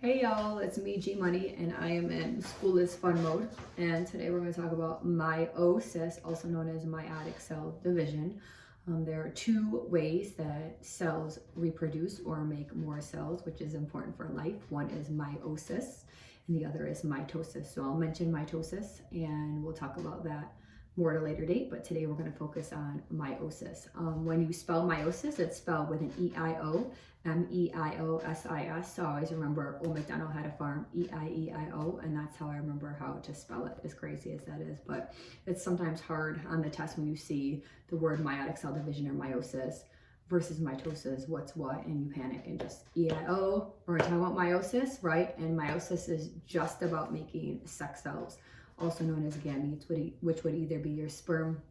Hey y'all, it's me G Money and I am in School is Fun mode, and today we're going to talk about meiosis, also known as meiotic cell division. There are two ways that cells reproduce or make more cells, which is important for life. One is meiosis and the other is mitosis. So I'll mention mitosis and we'll talk about that more at a later date, but today we're going to focus on meiosis. When you spell meiosis, it's spelled with an E-I-O, M-E-I-O-S-I-S. So I always remember Old MacDonald had a farm, E-I-E-I-O, and that's how I remember how to spell it, as crazy as that is. But it's sometimes hard on the test when you see the word meiotic cell division or meiosis versus mitosis, what's what, and you panic and just E-I-O. We're talking about meiosis, right? And meiosis is just about making sex cells, also known as gametes, which would either be your sperm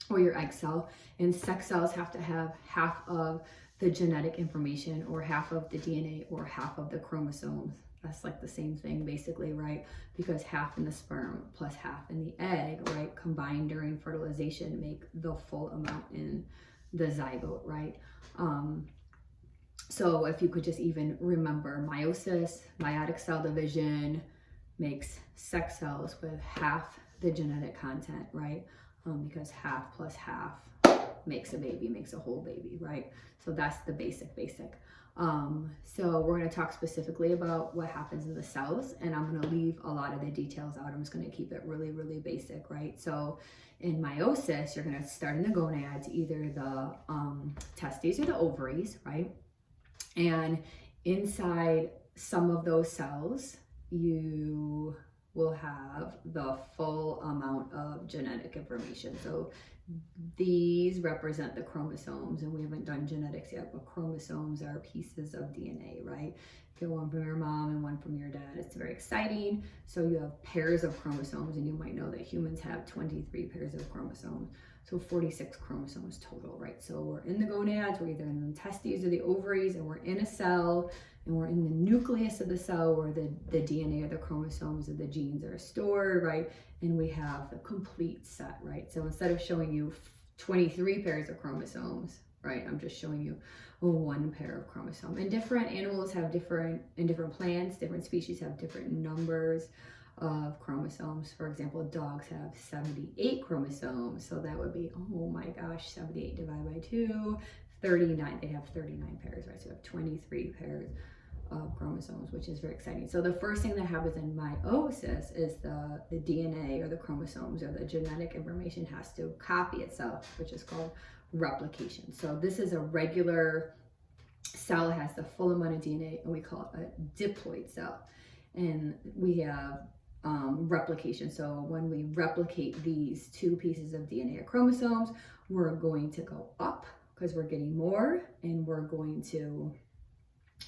or your egg cell. And sex cells have to have half of the genetic information, or half of the DNA, or half of the chromosomes. That's like the same thing basically, right? Because half in the sperm plus half in the egg, right, combined during fertilization make the full amount in the zygote, right? So if you could just even remember meiosis, meiotic cell division, makes sex cells with half the genetic content, right? Because half plus half makes a baby, makes a whole baby, right? So that's the basic. So we're going to talk specifically about what happens in the cells, and I'm going to leave a lot of the details out. I'm just going to keep it really, really basic, right? So in meiosis, you're going to start in the gonads, either the testes or the ovaries, right? And inside some of those cells, you will have the full amount of genetic information. So these represent the chromosomes, and we haven't done genetics yet, but chromosomes are pieces of DNA, right? You get one from your mom and one from your dad. It's very exciting. So you have pairs of chromosomes, and you might know that humans have 23 pairs of chromosomes. So 46 chromosomes total, right? So we're in the gonads, we're either in the testes or the ovaries, and we're in a cell, and we're in the nucleus of the cell where the DNA or the chromosomes or the genes are stored, right? And we have the complete set, right? So instead of showing you 23 pairs of chromosomes, right, I'm just showing you one pair of chromosomes. And different animals have different plants, different species have different numbers of chromosomes. For example, dogs have 78 chromosomes. So that would be, oh my gosh, 78 divided by 2, 39. They have 39 pairs, right? So you have 23 pairs of chromosomes, which is very exciting. So the first thing that happens in meiosis is the DNA or the chromosomes or the genetic information has to copy itself, which is called replication. So this is a regular cell, has the full amount of DNA, and we call it a diploid cell. And we have replication. So when we replicate these two pieces of DNA or chromosomes, we're going to go up because we're getting more, and we're going to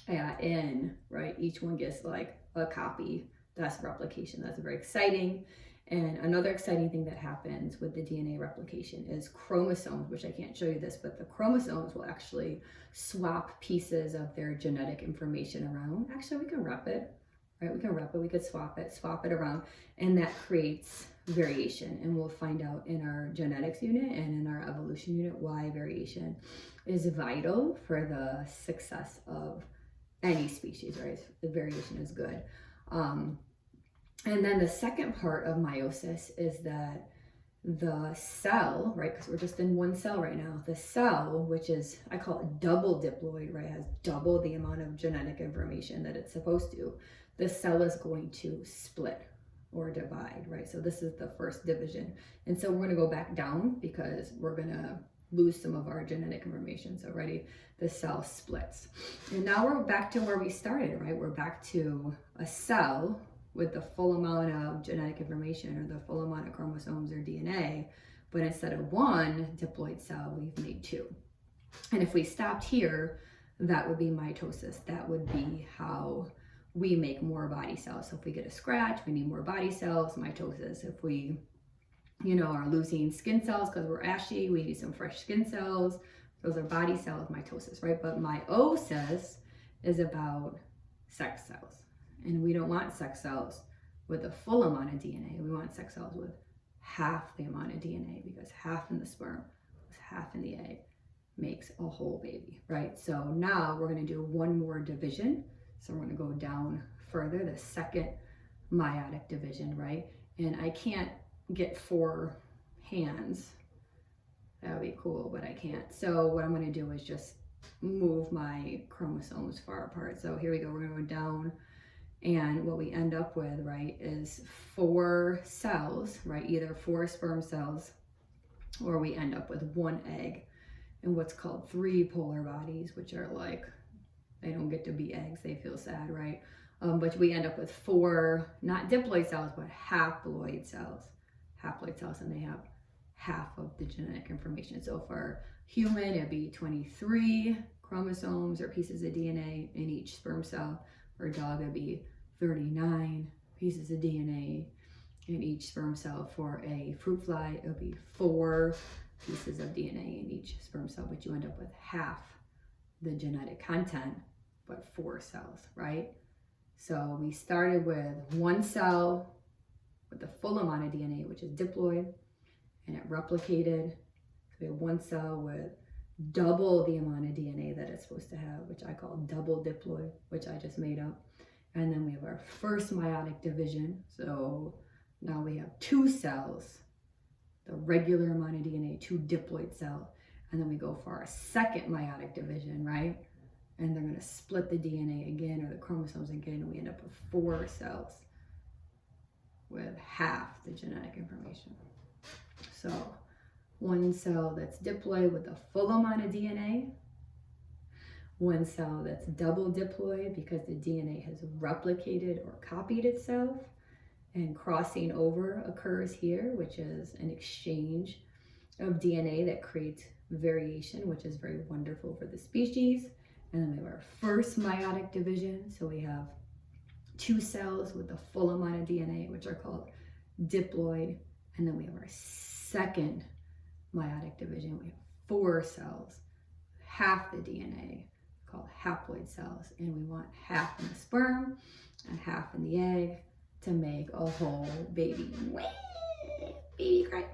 add in, right? Each one gets like a copy. That's replication. That's very exciting. And another exciting thing that happens with the DNA replication is chromosomes, which I can't show you this, but the chromosomes will actually swap pieces of their genetic information around. Actually, we can rep it, right? We can rep it, we could swap it around, and that creates variation. And we'll find out in our genetics unit and in our evolution unit why variation is vital for the success of any species, right? The variation is good. And then the second part of meiosis is that the cell, right, because we're just in one cell right now, the cell, which is, I call it double diploid, right, has double the amount of genetic information that it's supposed to, the cell is going to split or divide, right? So this is the first division. And so we're going to go back down because we're going to lose some of our genetic information. So ready, the cell splits. And now we're back to where we started, right? We're back to a cell with the full amount of genetic information or the full amount of chromosomes or DNA, but instead of one diploid cell, we've made two. And if we stopped here, that would be mitosis. That would be how we make more body cells. So if we get a scratch, we need more body cells, mitosis. If we, are losing skin cells because we're ashy, we need some fresh skin cells. Those are body cells, mitosis, right? But meiosis is about sex cells. And we don't want sex cells with a full amount of DNA. We want sex cells with half the amount of DNA, because half in the sperm plus half in the egg makes a whole baby, right? So now we're going to do one more division. So we're going to go down further, the second meiotic division, right? And I can't get 4 hands. That would be cool, but I can't. So what I'm going to do is just move my chromosomes far apart. So here we go. We're going to go down, and what we end up with, right, is 4 cells, right? Either 4 sperm cells, or we end up with 1 egg and what's called 3 polar bodies, which are like, they don't get to be eggs. They feel sad, right? But we end up with 4, not diploid cells, but haploid cells. Haploid cells, and they have half of the genetic information. So for human, it'd be 23 chromosomes or pieces of DNA in each sperm cell. For a dog, it'd be 39 pieces of DNA in each sperm cell. For a fruit fly, it'll be 4 pieces of DNA in each sperm cell, but you end up with half the genetic content, but 4 cells, right? So we started with 1 cell with the full amount of DNA, which is diploid, and it replicated. So we have 1 cell with double the amount of DNA that it's supposed to have, which I call double diploid, which I just made up. And then we have our first meiotic division. So now we have 2 cells, the regular amount of DNA, 2 diploid cells. And then we go for our second meiotic division, right? And they're going to split the DNA again, or the chromosomes again, and we end up with 4 cells with half the genetic information. So 1 cell that's diploid with the full amount of DNA, 1 cell that's double diploid because the DNA has replicated or copied itself, and crossing over occurs here, which is an exchange of DNA that creates variation, which is very wonderful for the species. And then we have our first meiotic division. So we have 2 cells with the full amount of DNA, which are called diploid. And then we have our second meiotic division. We have 4 cells, half the DNA, called haploid cells. And we want half in the sperm and half in the egg to make a whole baby. Baby cry.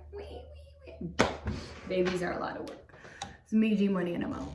Babies are a lot of work. It's me, G Money, and I'm out.